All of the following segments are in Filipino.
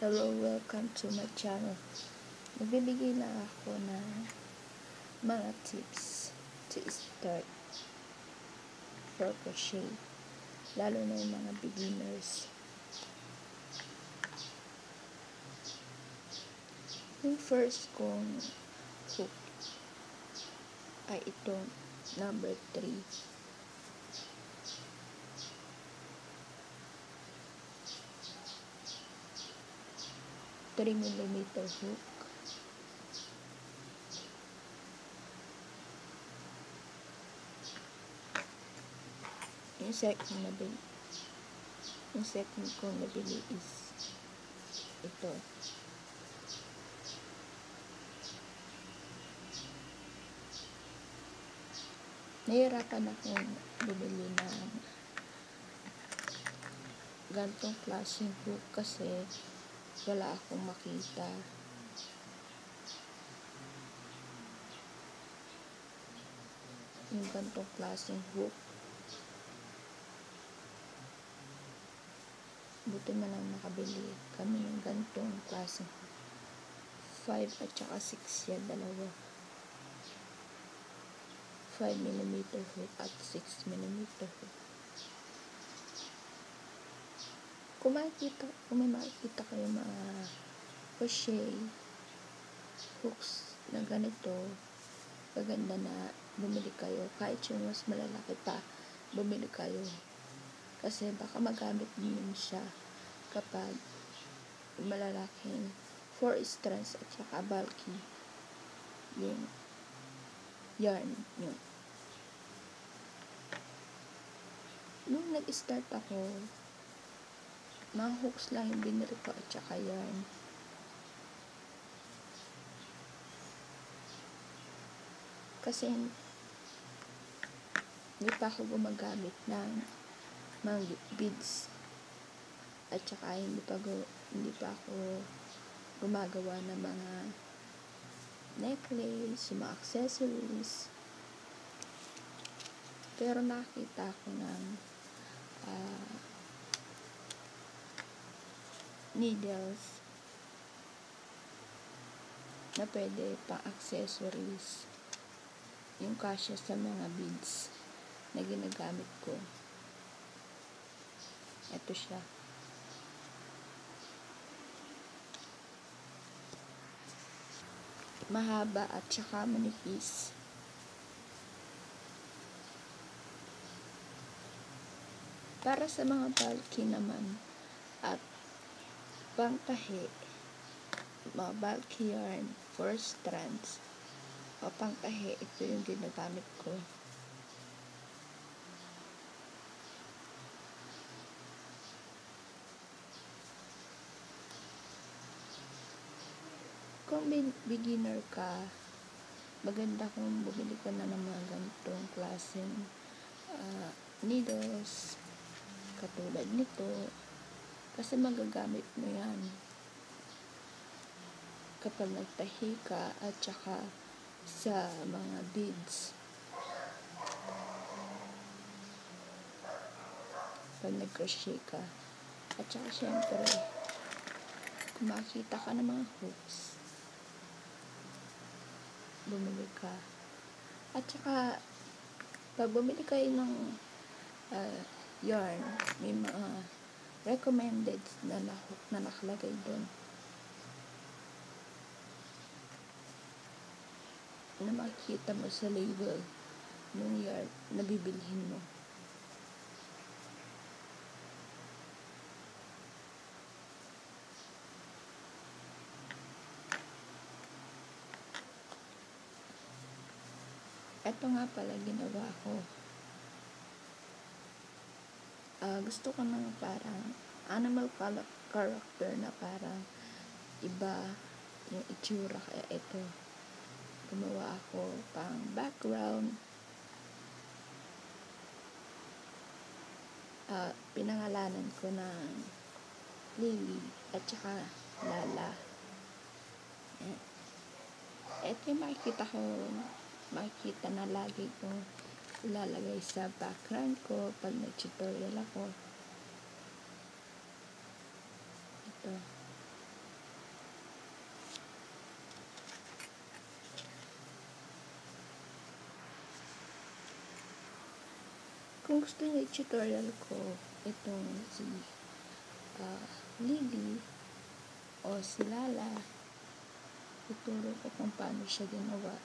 Hello, welcome to my channel. Magbibigay na ako ng mga tips to start for crochet, lalo na yung mga beginners. Yung first kong hook ay itong number 3. 3mm hook. Yung second kong nabili is ito. Nahirapan akong bumili ng gantong klaseng hook kasi wala akong makita. Yung gantong klaseng hook. Buti man lang nakabili kami ng gantong klaseng hook. 5 at saka 6 yan, dalawa. 5mm hook at 6mm hook. Kung may makikita kayo mga crochet hooks na ganito, maganda na bumili kayo. Kahit yung mas malalaki pa, bumili kayo. Kasi baka magamit din siya kapag malalaking 4 strands at saka bulky yung yarn nyo. Nung nag-start ako, mga hooks lang yung binili ko at saka yarn. Kasi hindi pa ako gumagamit ng mga beads at saka hindi pa ako gumagawa ng mga necklace, mga accessories. Pero nakita ko ng needles na pwede pang accessories, yung kasya sa mga beads na ginagamit ko. Ito siya. Mahaba at saka manipis. Para sa mga bulky naman at pangtahi, mga bulky yarn, 4 strands o pangtahi, ito yung ginagamit ko. Kung beginner ka, maganda kung bumili ko na ng mga ganitong klaseng needles katulad nito, kasi magagamit mo yan kapag nagtahi ka at saka sa mga beads, pag nag-crochet ka. At saka syempre, kung makita ka ng mga hooks, bumili ka. At saka pag bumili kayo ng yarn, may mga recommended na hook na nakalagay doon na makikita mo sa label ng yarn na bibilhin mo. Ito nga pala ginawa ko. Gusto ko ng parang animal character na parang iba yung itsura, kaya ito gumawa ako pang background. Pinangalanan ko ng Lily at saka Lala. Ito yung makikita na lagi kong ilalagay sa background ko pag nag-tutorial ako. Ito. Kung gusto niyo i-tutorial ko itong si Lily o si Lala, ituro ko kung paano siya ginawa.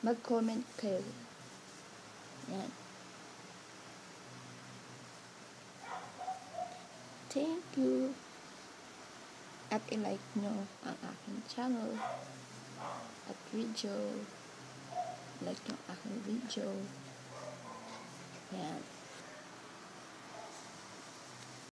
Mag-comment kayo. Yan. Thank you. At i-like nyo ang aking channel at video. Like yung aking video. Yan.